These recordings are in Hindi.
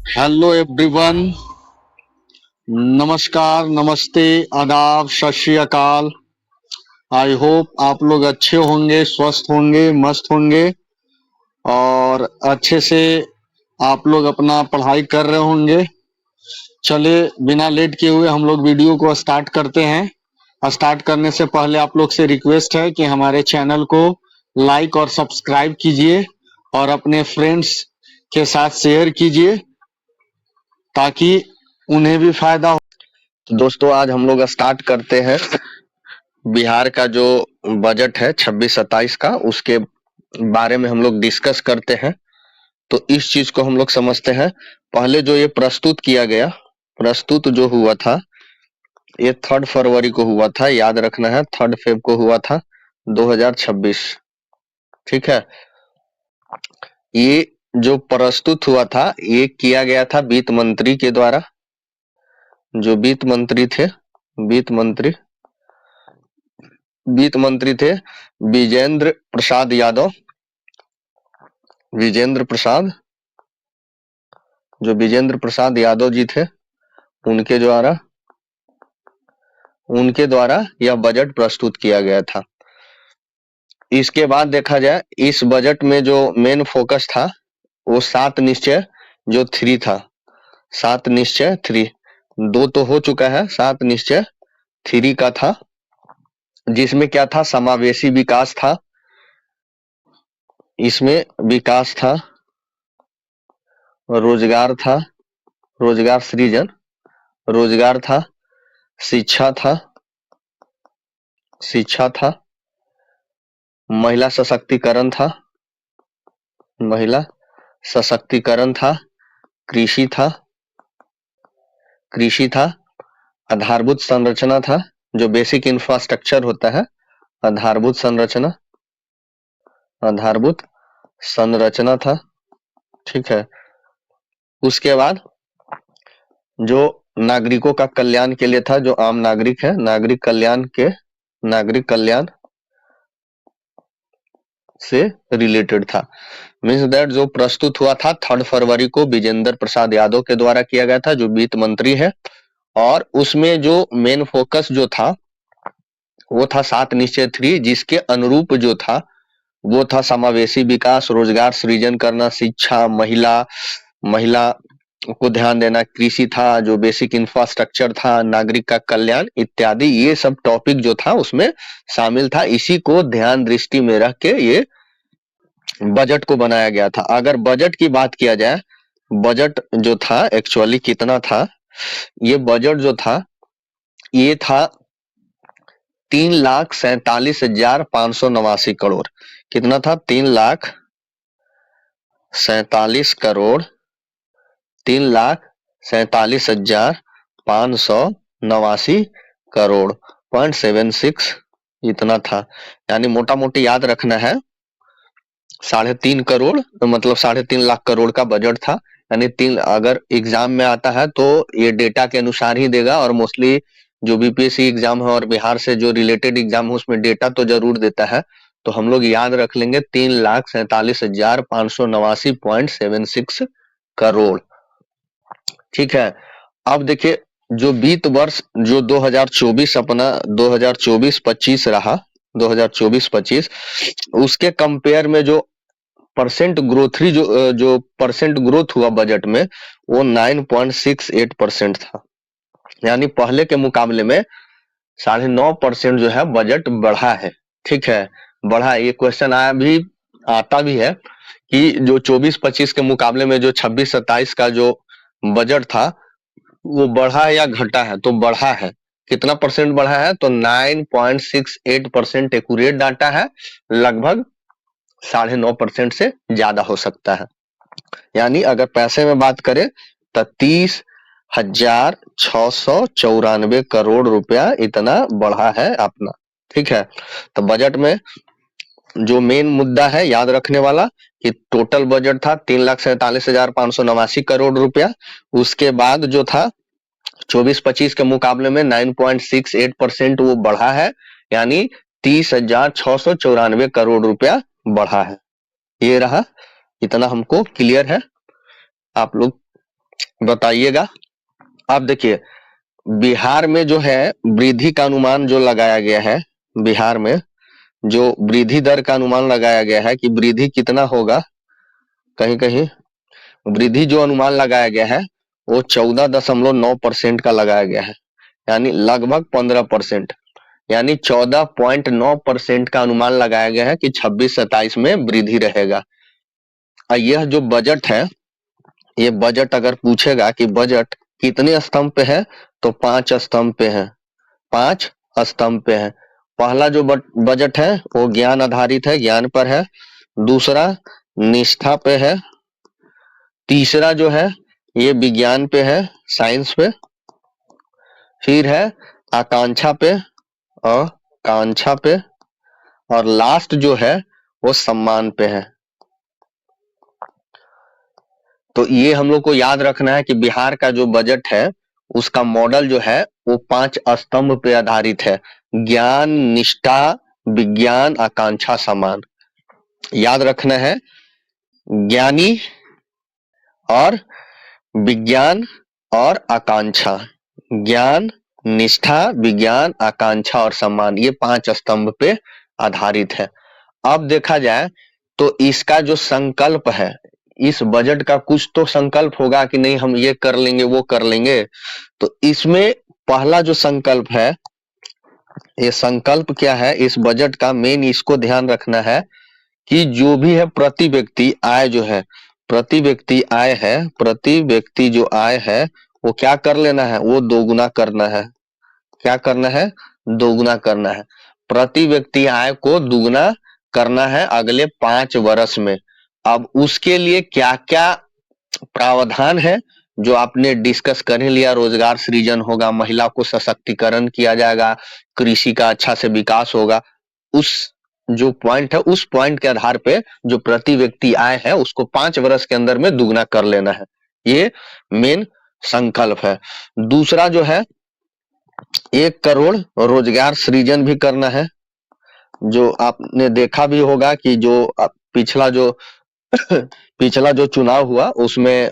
हेलो एवरीवन, नमस्कार, नमस्ते, आदाब, सत श्री अकाल। आई होप आप लोग अच्छे होंगे, स्वस्थ होंगे, मस्त होंगे और अच्छे से आप लोग अपना पढ़ाई कर रहे होंगे। चलिए बिना लेट किए हुए हम लोग वीडियो को स्टार्ट करते हैं। स्टार्ट करने से पहले आप लोग से रिक्वेस्ट है कि हमारे चैनल को लाइक और सब्सक्राइब कीजिए और अपने फ्रेंड्स के साथ शेयर कीजिए ताकि उन्हें भी फायदा हो। तो दोस्तों आज हम लोग स्टार्ट करते हैं बिहार का जो बजट है 26-27 का, उसके बारे में हम लोग डिस्कस करते हैं। तो इस चीज को हम लोग समझते हैं। पहले जो ये प्रस्तुत किया गया, प्रस्तुत जो हुआ था ये 3 फरवरी को हुआ था, याद रखना है 3 फेब को हुआ था 2026। ठीक है, ये जो प्रस्तुत हुआ था ये किया गया था वित्त मंत्री के द्वारा। जो वित्त मंत्री थे, वित्त मंत्री थे विजेंद्र प्रसाद यादव। विजेंद्र प्रसाद, जो विजेंद्र प्रसाद यादव जी थे उनके द्वारा यह बजट प्रस्तुत किया गया था। इसके बाद देखा जाए इस बजट में जो मेन फोकस था वो 7 निश्चय जो 3 था, 7 निश्चय 3, 2 तो हो चुका है, 7 निश्चय 3 का था, जिसमें क्या था, समावेशी विकास था। इसमें विकास था, रोजगार था, रोजगार सृजन, रोजगार था, शिक्षा था, महिला सशक्तिकरण था, कृषि था, आधारभूत संरचना था, जो बेसिक इंफ्रास्ट्रक्चर होता है, आधारभूत संरचना था। ठीक है, उसके बाद जो नागरिकों का कल्याण के लिए था, जो आम नागरिक है, नागरिक कल्याण से रिलेटेड था। मीन्स दैट जो प्रस्तुत हुआ था 3 फरवरी को विजेंद्र प्रसाद यादव के द्वारा किया गया था, जो वित्त मंत्री है, और उसमें जो मेन फोकस जो था वो था 7 निश्चय 3, जिसके अनुरूप जो था वो था समावेशी विकास, रोजगार सृजन करना, शिक्षा, महिला को ध्यान देना, कृषि था, जो बेसिक इंफ्रास्ट्रक्चर था, नागरिक का कल्याण इत्यादि, ये सब टॉपिक जो था उसमें शामिल था। इसी को ध्यान दृष्टि में रख के ये बजट को बनाया गया था। अगर बजट की बात किया जाए, बजट जो था एक्चुअली कितना था, ये बजट जो था ये था 3,47,589 करोड़। कितना था? 3,47 करोड़, 3,47,589 करोड़ 0.76 इतना था। यानी मोटा मोटी याद रखना है 3.5 करोड़, मतलब 3.5 लाख करोड़ का बजट था। यानी 3, अगर एग्जाम में आता है तो ये डेटा के अनुसार ही देगा, और मोस्टली जो बीपीएससी एग्जाम है और बिहार से जो रिलेटेड एग्जाम है उसमें डेटा तो जरूर देता है। तो हम लोग याद रख लेंगे 3,47,589.76 करोड़। ठीक है, अब देखिए जो वित्त वर्ष जो 2024 अपना 2024-25 रहा, 2024-25, उसके कंपेयर में जो परसेंट ग्रोथ ही जो परसेंट ग्रोथ हुआ बजट में वो 9.68% था। यानी पहले के मुकाबले में 9.5% जो है बजट बढ़ा है। ठीक है, बढ़ा। ये क्वेश्चन आता भी है कि जो 24-25 के मुकाबले में जो 26-27 का जो बजट था वो बढ़ा है या घटा है? तो बढ़ा है। कितना परसेंट बढ़ा है? तो 9.68% एक्यूरेट डाटा है, लगभग 9.5% से ज्यादा हो सकता है। यानी अगर पैसे में बात करें तो 30,694 करोड़ रुपया इतना बढ़ा है अपना। ठीक है, तो बजट में जो मेन मुद्दा है याद रखने वाला कि टोटल बजट था 3,47,589 करोड़ रुपया। उसके बाद जो था 24-25 के मुकाबले में 9.68% वो बढ़ा है, यानी 30,694 करोड़ रुपया बढ़ा है। ये रहा, इतना हमको क्लियर है, आप लोग बताइएगा। अब देखिए बिहार में जो है वृद्धि का अनुमान जो लगाया गया है, बिहार में जो वृद्धि दर का अनुमान लगाया गया है कि वृद्धि कितना होगा, कहीं कहीं वृद्धि जो अनुमान लगाया गया है वो 14.9% का लगाया गया है, यानी लगभग 15%, यानी 14.9% का अनुमान लगाया गया है कि 26-27 में वृद्धि रहेगा। यह जो बजट है, ये बजट अगर पूछेगा कि बजट कितने स्तंभ पे है, तो 5 स्तंभ पे है, 5 स्तंभ पे है। पहला जो बजट है वो ज्ञान आधारित है, ज्ञान पर है। दूसरा निष्ठा पे है। तीसरा जो है ये विज्ञान पे है, साइंस पे। फिर है आकांक्षा पे और कांक्षा पे, और लास्ट जो है वो सम्मान पे है। तो ये हम लोग को याद रखना है कि बिहार का जो बजट है उसका मॉडल जो है वो 5 स्तंभ पे आधारित है, ज्ञान, निष्ठा, विज्ञान, आकांक्षा, सम्मान। याद रखना है, ज्ञानी और विज्ञान और आकांक्षा, ज्ञान, निष्ठा, विज्ञान, आकांक्षा और सम्मान, ये 5 स्तंभ पे आधारित है। अब देखा जाए तो इसका जो संकल्प है, इस बजट का कुछ तो संकल्प होगा कि नहीं हम ये कर लेंगे वो कर लेंगे। तो इसमें पहला जो संकल्प है, ये संकल्प क्या है इस बजट का, मेन इसको ध्यान रखना है कि जो भी है प्रति व्यक्ति आय जो है, प्रति व्यक्ति आय है, प्रति व्यक्ति जो आय है वो क्या कर लेना है, वो दोगुना करना है। क्या करना है, दोगुना करना है। प्रति व्यक्ति आय को दुगना करना है अगले 5 वर्ष में। अब उसके लिए क्या क्या प्रावधान है जो आपने डिस्कस कर ही लिया, रोजगार सृजन होगा, महिला को सशक्तिकरण किया जाएगा, कृषि का अच्छा से विकास होगा। उस जो पॉइंट है उस पॉइंट के आधार पे जो प्रति व्यक्ति आय है उसको 5 वर्ष के अंदर में दुगना कर लेना है, ये मेन संकल्प है। दूसरा जो है 1 करोड़ रोजगार सृजन भी करना है। जो आपने देखा भी होगा कि जो पिछला जो पिछला जो चुनाव हुआ उसमें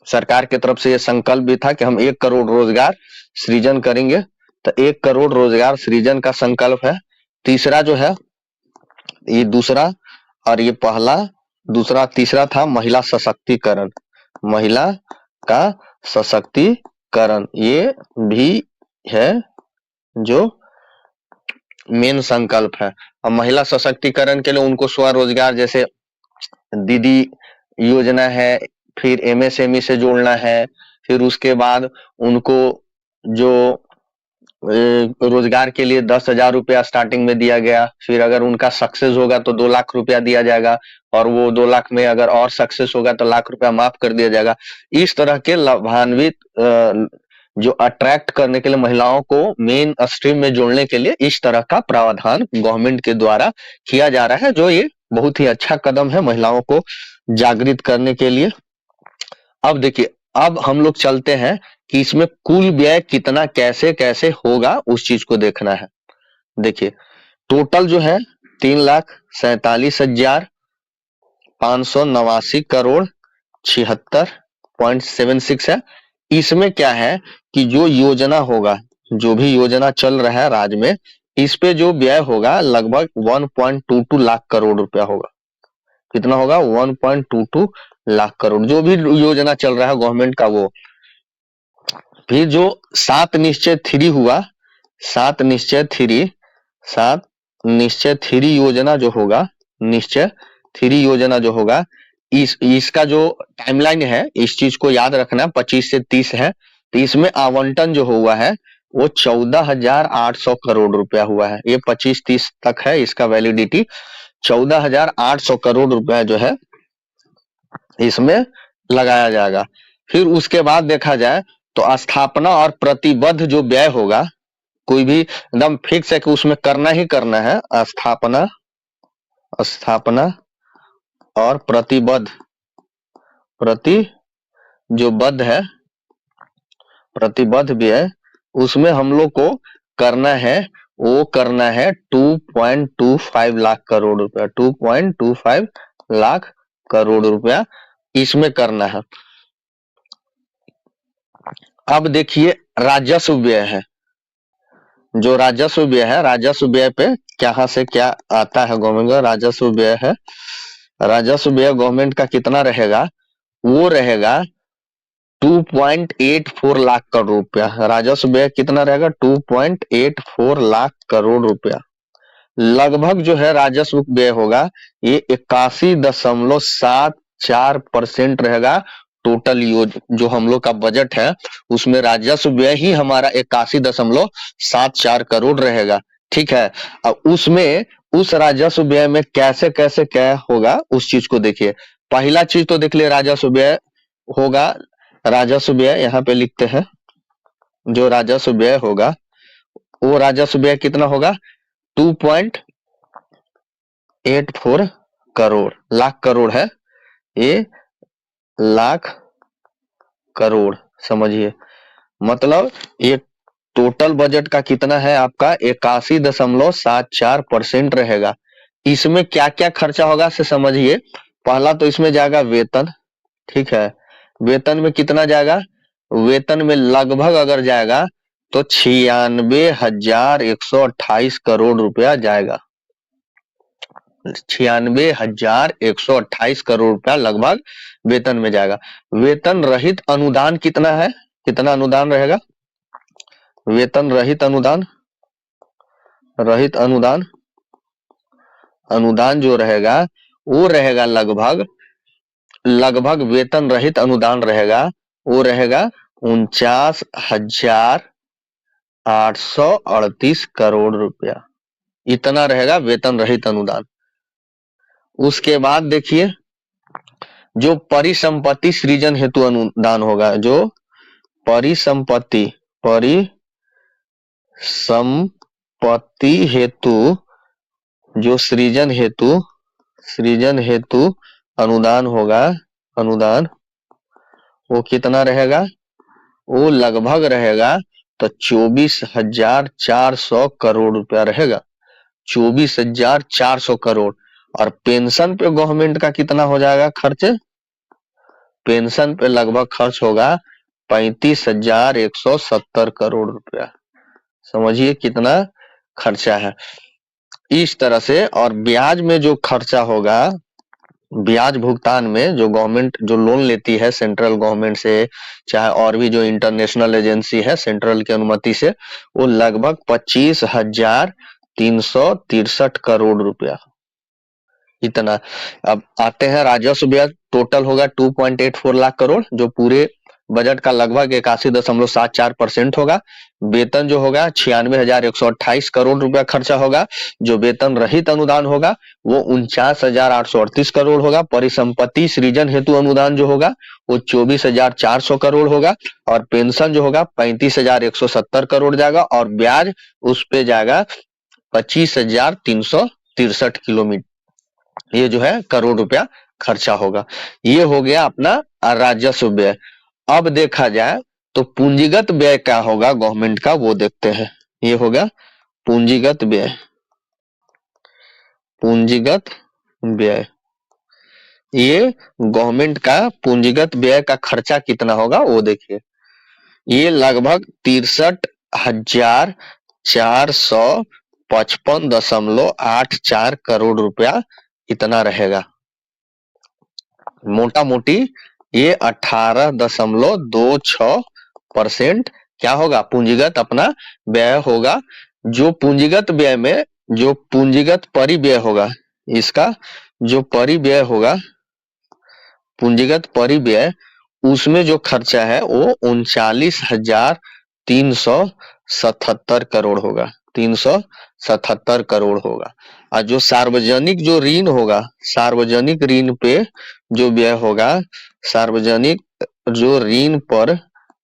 सरकार की तरफ से ये संकल्प भी था कि हम 1 करोड़ रोजगार सृजन करेंगे। तो 1 करोड़ रोजगार सृजन का संकल्प है। तीसरा जो है, ये दूसरा और ये पहला, दूसरा तीसरा था महिला सशक्तिकरण, महिला का सशक्तिकरण, ये भी है जो मेन संकल्प है। अब महिला सशक्तिकरण के लिए उनको स्वरोजगार, जैसे दीदी योजना है, फिर एमएसएमई से जोड़ना है, फिर उसके बाद उनको जो रोजगार के लिए 10,000 रुपया स्टार्टिंग में दिया गया, फिर अगर उनका सक्सेस होगा तो 2 लाख रुपया दिया जाएगा, और वो 2 लाख में अगर और सक्सेस होगा तो लाख रुपया माफ कर दिया जाएगा। इस तरह के लाभान्वित जो अट्रैक्ट करने के लिए, महिलाओं को मेन स्ट्रीम में जोड़ने के लिए इस तरह का प्रावधान गवर्नमेंट के द्वारा किया जा रहा है, जो ये बहुत ही अच्छा कदम है महिलाओं को जागृत करने के लिए। अब देखिए, अब हम लोग चलते हैं कि इसमें कुल व्यय कितना कैसे कैसे होगा उस चीज को देखना है। देखिए टोटल जो है 3,47,589 करोड़ 76.76 है। इसमें क्या है कि जो योजना होगा, जो भी योजना चल रहा है राज्य में, इस पे जो व्यय होगा लगभग 1.22 लाख करोड़ रुपया होगा। कितना होगा, 1.22 लाख करोड़, जो भी योजना चल रहा है गवर्नमेंट का वो। फिर जो 7 निश्चय 3 हुआ, 7 निश्चय 3 योजना जो होगा, निश्चय 3 योजना जो होगा, इसका जो टाइमलाइन है इस चीज को याद रखना, 25 से 30 है। तो इसमें आवंटन जो हुआ है वो 14,800 करोड़ रुपया हुआ है। ये 25-30 तक है इसका वैलिडिटी। 14,800 करोड़ रुपया जो है इसमें लगाया जाएगा। फिर उसके बाद देखा जाए तो स्थापना और प्रतिबद्ध जो व्यय होगा, कोई भी एकदम फिक्स है कि उसमें करना ही करना है, स्थापना और प्रतिबद्ध, जो बद्ध है, प्रतिबद्ध व्यय, उसमें हम लोग को करना है, वो करना है 2.25 लाख करोड़ रुपया, 2.25 लाख करोड़ रुपया इसमें करना है। अब देखिए राजस्व व्यय है, जो राजस्व व्यय है, राजस्व व्यय पे कहां से क्या आता है गवर्नमेंट का राजस्व व्यय है। राजस्व व्यय गवर्नमेंट का कितना रहेगा, वो रहेगा 2.84 लाख करोड़ रुपया। राजस्व व्यय कितना रहेगा, 2.84 लाख करोड़ रुपया। लगभग जो है राजस्व व्यय होगा ये 81.74% रहेगा। टोटल जो हम लोग का बजट है उसमें राजस्व व्यय ही हमारा 81.74 करोड़ रहेगा। ठीक है, अब उसमें उस राजस्व व्यय में कैसे कैसे क्या होगा उस चीज को देखिए। पहला चीज तो देख ले, राजस्व व्यय होगा, राजस्व व्यय यहाँ पे लिखते हैं, जो राजस्व व्यय होगा वो राजस्व व्यय कितना होगा 2.84 करोड़, लाख करोड़ है ये, लाख करोड़ समझिए। मतलब ये टोटल बजट का कितना है आपका 81.74% रहेगा। इसमें क्या क्या खर्चा होगा से समझिए। पहला तो इसमें जाएगा वेतन, ठीक है, वेतन में कितना जाएगा, वेतन में लगभग अगर जाएगा तो 96,128 करोड़ रुपया जाएगा। 96,128 करोड़ रुपया लगभग वेतन में जाएगा। वेतन रहित अनुदान कितना है, कितना अनुदान रहेगा, वेतन रहित अनुदान, रहित अनुदान, अनुदान जो रहेगा वो रहेगा लगभग वेतन रहित अनुदान रहेगा वो रहेगा 49,838 करोड़ रुपया, इतना रहेगा वेतन रहित अनुदान। उसके बाद देखिए जो परिसंपत्ति सृजन हेतु अनुदान होगा, जो परिसंपत्ति हेतु जो सृजन हेतु अनुदान होगा, अनुदान वो कितना रहेगा, वो लगभग रहेगा तो 24,400 करोड़ रुपया रहेगा, 24,400 करोड़। और पेंशन पे गवर्नमेंट का कितना हो जाएगा खर्च, पेंशन पे लगभग खर्च होगा 35,170 करोड़ रुपया। समझिए कितना खर्चा है इस तरह से। और ब्याज में जो खर्चा होगा, ब्याज भुगतान में जो गवर्नमेंट जो लोन लेती है सेंट्रल गवर्नमेंट से, चाहे और भी जो इंटरनेशनल एजेंसी है सेंट्रल की अनुमति से, वो लगभग 25,363 करोड़ रुपया इतना। अब आते हैं राजस्व व्यय, टोटल होगा 2.84 लाख करोड़, जो पूरे बजट का लगभग 81.74% होगा। वेतन जो होगा 96,128 करोड़ रुपया खर्चा होगा। जो वेतन रहित अनुदान होगा वो 49,838 करोड़ होगा। परिसंपत्ति सृजन हेतु अनुदान जो होगा वो 24,400 करोड़ होगा। और पेंशन जो होगा 35,170 करोड़ जाएगा। और ब्याज उस पे जाएगा 25,363 किलोमीटर, ये जो है करोड़ रुपया खर्चा होगा। ये हो गया अपना राजस्व व्यय। अब देखा जाए तो पूंजीगत व्यय क्या होगा गवर्नमेंट का, वो देखते हैं। ये होगा पूंजीगत व्यय, पूंजीगत व्यय, ये गवर्नमेंट का पूंजीगत व्यय का खर्चा कितना होगा वो देखिए। ये लगभग 63,455.84 करोड़ रुपया इतना रहेगा। मोटा मोटी ये 18.26% क्या होगा पूंजीगत अपना व्यय होगा। जो पूंजीगत व्यय में जो पूंजीगत परिव्यय होगा, इसका जो परिव्यय होगा, पूंजीगत परिव्यय, उसमें जो खर्चा है वो 39,377 करोड़ होगा, 377 करोड़ होगा। और जो सार्वजनिक जो ऋण होगा, सार्वजनिक ऋण पे जो व्यय होगा, सार्वजनिक जो ऋण पर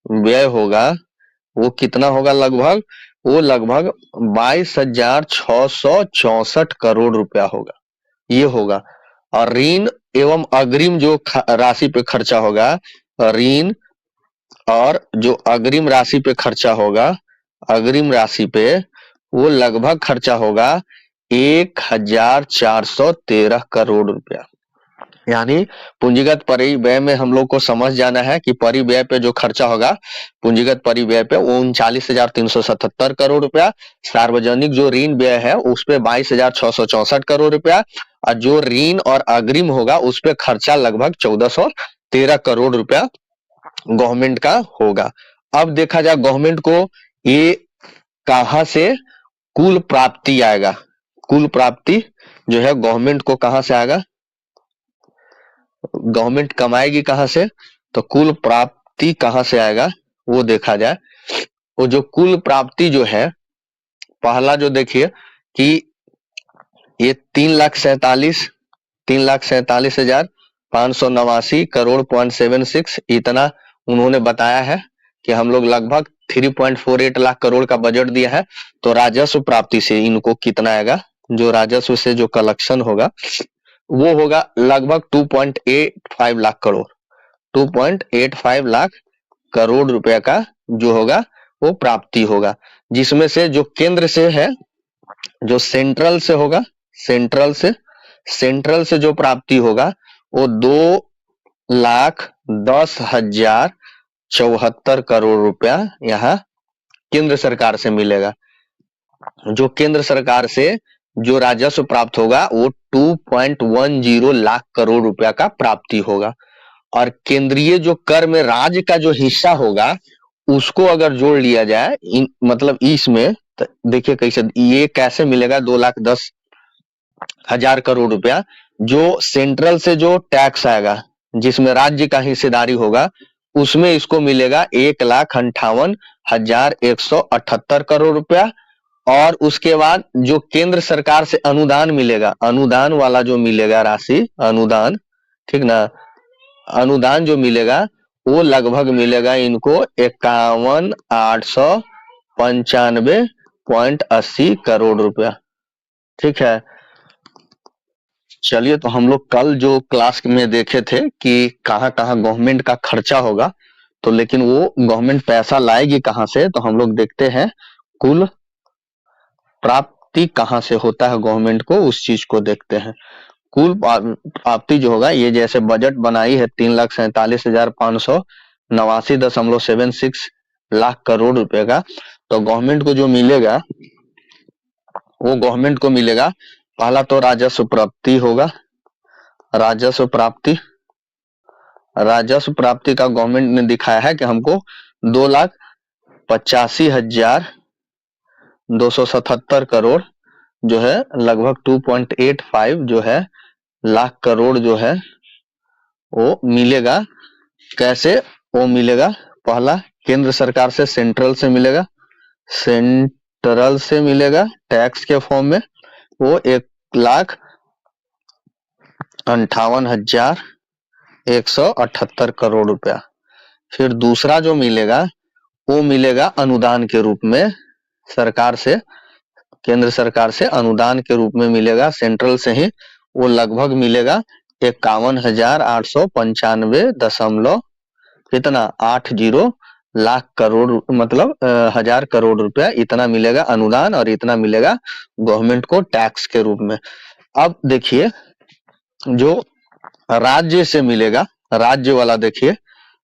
व्यय होगा वो कितना होगा, लगभग वो लगभग 22,664 करोड़ रुपया होगा, ये होगा। और ऋण एवं अग्रिम जो राशि पे खर्चा होगा, ऋण और जो अग्रिम राशि पे खर्चा होगा, अग्रिम राशि पे वो लगभग खर्चा होगा 1,413 करोड़ रुपया। यानी पूंजीगत परिव्यय में हम लोग को समझ जाना है कि परिव्यय पे जो खर्चा होगा पूंजीगत परिव्यय पे वो 39,377 करोड़ रुपया, सार्वजनिक जो ऋण व्यय है उस पे 22,664 करोड़ रुपया, और जो ऋण और अग्रिम होगा उस पे खर्चा लगभग 1,413 करोड़ रुपया गवर्नमेंट का होगा। अब देखा जाए गवर्नमेंट को ये कहां से कुल प्राप्ति आएगा, कुल प्राप्ति जो है गवर्नमेंट को कहां से आएगा, गवर्नमेंट कमाएगी कहां से, तो कुल प्राप्ति कहां से आएगा वो देखा जाए। वो जो कुल प्राप्ति जो है पहला जो देखिए कि ये 3,47,589 करोड़ 76 इतना उन्होंने बताया है कि हम लोग लगभग 3.48 लाख करोड़ का बजट दिया है। तो राजस्व प्राप्ति से इनको कितना आएगा, जो राजस्व से जो कलेक्शन होगा वो होगा लगभग 2.85 लाख करोड़, 2.85 लाख करोड़ रुपए का जो होगा वो प्राप्ति होगा, जिसमें से जो केंद्र से है, जो सेंट्रल से होगा, सेंट्रल से जो प्राप्ति होगा वो 2,10,074 करोड़ रुपया यहाँ केंद्र सरकार से मिलेगा। जो केंद्र सरकार से जो राजस्व प्राप्त होगा वो 2.10 लाख करोड़ रुपया का प्राप्ति होगा। और केंद्रीय जो कर में राज्य का जो हिस्सा होगा उसको अगर जोड़ लिया जाए मतलब इसमें तो देखिए कैसे ये कैसे मिलेगा, 2,10,000 करोड़ रुपया जो सेंट्रल से जो टैक्स आएगा जिसमें राज्य का हिस्सेदारी होगा उसमें इसको मिलेगा 1,58,178 करोड़ रुपया। और उसके बाद जो केंद्र सरकार से अनुदान मिलेगा, अनुदान वाला जो मिलेगा राशि, अनुदान, ठीक ना, अनुदान जो मिलेगा वो लगभग मिलेगा इनको 51,895.80 करोड़ रुपया। ठीक है, चलिए तो हम लोग कल जो क्लास में देखे थे कि कहाँ कहाँ गवर्नमेंट का खर्चा होगा, तो लेकिन वो गवर्नमेंट पैसा लाएगी कहाँ से, तो हम लोग देखते हैं कुल प्राप्ति कहाँ से होता है गवर्नमेंट को, उस चीज को देखते हैं। कुल प्राप्ति जो होगा ये जैसे बजट बनाई है 3,47,589.76 लाख करोड़ रुपए का, तो गवर्नमेंट को जो मिलेगा वो गवर्नमेंट को मिलेगा पहला तो राजस्व प्राप्ति होगा, राजस्व प्राप्ति, राजस्व प्राप्ति का गवर्नमेंट ने दिखाया है कि हमको 2,85,277 करोड़ जो है लगभग 2.85 जो है लाख करोड़ जो है वो मिलेगा। कैसे वो मिलेगा, पहला केंद्र सरकार से, सेंट्रल से मिलेगा, सेंट्रल से मिलेगा टैक्स के फॉर्म में वो 1,58,178 करोड़ रुपया। फिर दूसरा जो मिलेगा वो मिलेगा अनुदान के रूप में, सरकार से, केंद्र सरकार से अनुदान के रूप में मिलेगा, सेंट्रल से ही वो लगभग मिलेगा 51,895 कितना 80 लाख करोड़ मतलब हजार करोड़ रुपया इतना मिलेगा अनुदान, और इतना मिलेगा गवर्नमेंट को टैक्स के रूप में। अब देखिए जो राज्य से मिलेगा, राज्य वाला देखिए,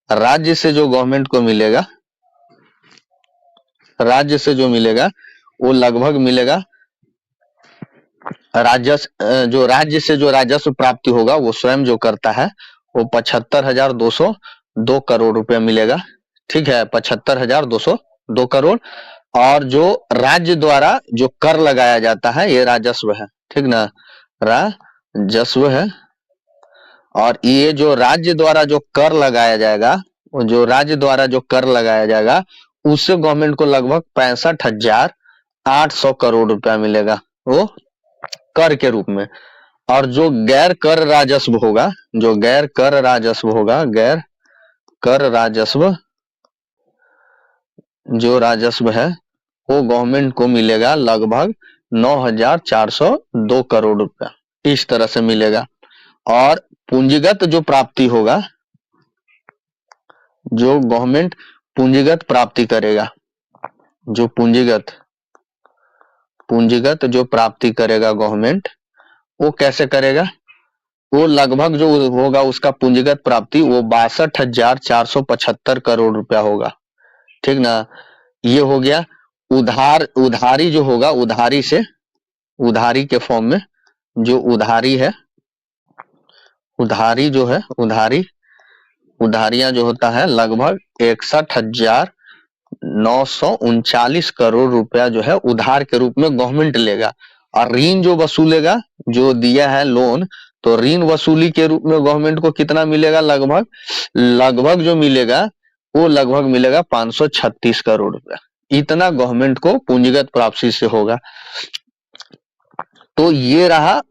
राज्य से जो गवर्नमेंट को मिलेगा, राज्य से जो मिलेगा वो लगभग मिलेगा राजस्व, जो राज्य से जो राजस्व प्राप्ति होगा वो स्वयं जो करता है वो 75,202 करोड़ रुपया मिलेगा। ठीक है, 75,202 करोड़। और जो राज्य द्वारा जो कर लगाया जाता है ये राजस्व है, ठीक ना, राजस्व है। और ये जो राज्य द्वारा जो कर लगाया जाएगा, जो राज्य द्वारा जो कर लगाया जाएगा उससे गवर्नमेंट को लगभग 65,800 करोड़ रुपया मिलेगा वो कर के रूप में। और जो गैर कर राजस्व होगा, जो गैर कर राजस्व होगा, गैर कर राजस्व जो राजस्व है वो गवर्नमेंट को मिलेगा लगभग 9,402 करोड़ रुपया, इस तरह से मिलेगा। और पूंजीगत जो प्राप्ति होगा, जो गवर्नमेंट पूंजीगत प्राप्ति करेगा, जो पूंजीगत जो प्राप्ति करेगा गवर्नमेंट वो कैसे करेगा, वो लगभग जो होगा उसका पूंजीगत प्राप्ति वो 62,475 करोड़ रुपया होगा। ठीक ना। ये हो गया उधारी जो होगा, उधारी के फॉर्म में जो उधारी है, उधारी जो है, उधारियां जो होता है लगभग 61,939 करोड़ रुपया जो है उधार के रूप में गवर्नमेंट लेगा। और ऋण जो वसूलेगा, जो दिया है लोन, तो ऋण वसूली के रूप में गवर्नमेंट को कितना मिलेगा, लगभग जो मिलेगा वो लगभग मिलेगा 536 करोड़ रुपया। इतना गवर्नमेंट को पूंजीगत प्राप्ति से होगा। तो ये रहा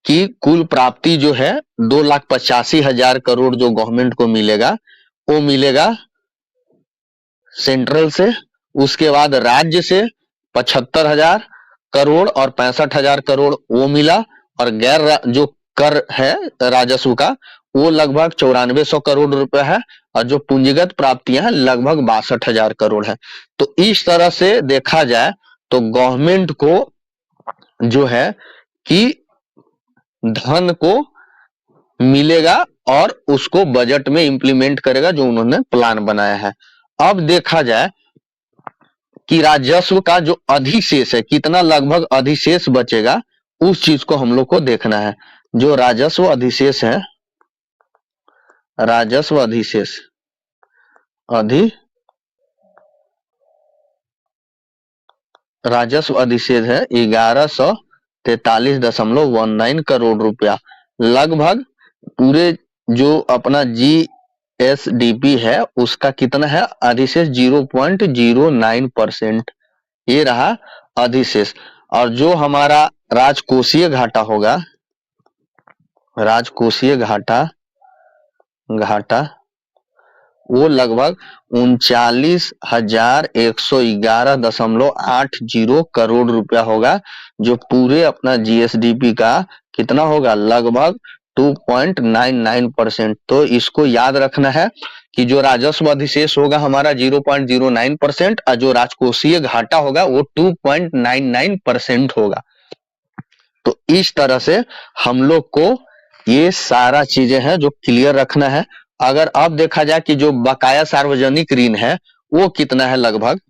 कि कुल प्राप्ति जो है 2,85,000 करोड़ जो गवर्नमेंट को मिलेगा, वो मिलेगा सेंट्रल से। उसके बाद राज्य से 75,000 करोड़ और 65,000 करोड़ वो मिला। और गैर जो कर है राजस्व का वो लगभग 9400 करोड़ रुपया है। और जो पूंजीगत प्राप्तियां हैं लगभग 62,000 करोड़ है। तो इस तरह से देखा जाए तो गवर्नमेंट को जो है कि धन को मिलेगा और उसको बजट में इंप्लीमेंट करेगा जो उन्होंने प्लान बनाया है। अब देखा जाए कि राजस्व का जो अधिशेष है, कितना लगभग अधिशेष बचेगा, उस चीज को हम लोग को देखना है। जो राजस्व अधिशेष है, राजस्व अधिशेष है 1143.19 करोड़ रुपया। लगभग पूरे जो अपना जीएसडीपी है उसका कितना है अधिशेष, 0.09%। ये रहा अधिशेष। और जो हमारा राजकोषीय घाटा होगा, राजकोषीय घाटा वो लगभग 39,111.80 करोड़ रुपया होगा, जो पूरे अपना जीएसडीपी का कितना होगा, लगभग 2.99%। तो इसको याद रखना है कि जो राजस्व अधिशेष होगा हमारा 0.09% और जो राजकोषीय घाटा होगा वो 2.99% होगा। तो इस तरह से हम लोग को ये सारा चीजें हैं जो क्लियर रखना है। अगर अब देखा जाए कि जो बकाया सार्वजनिक ऋण है वो कितना है, लगभग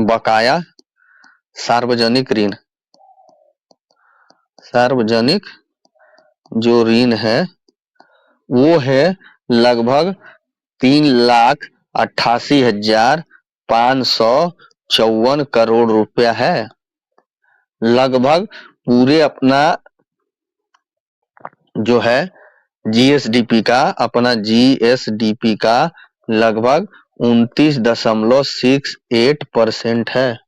बकाया सार्वजनिक जो ऋण है वो है लगभग 3,88,554 करोड़ रुपया है। लगभग पूरे अपना जो है जीएसडीपी का लगभग 29.68% है।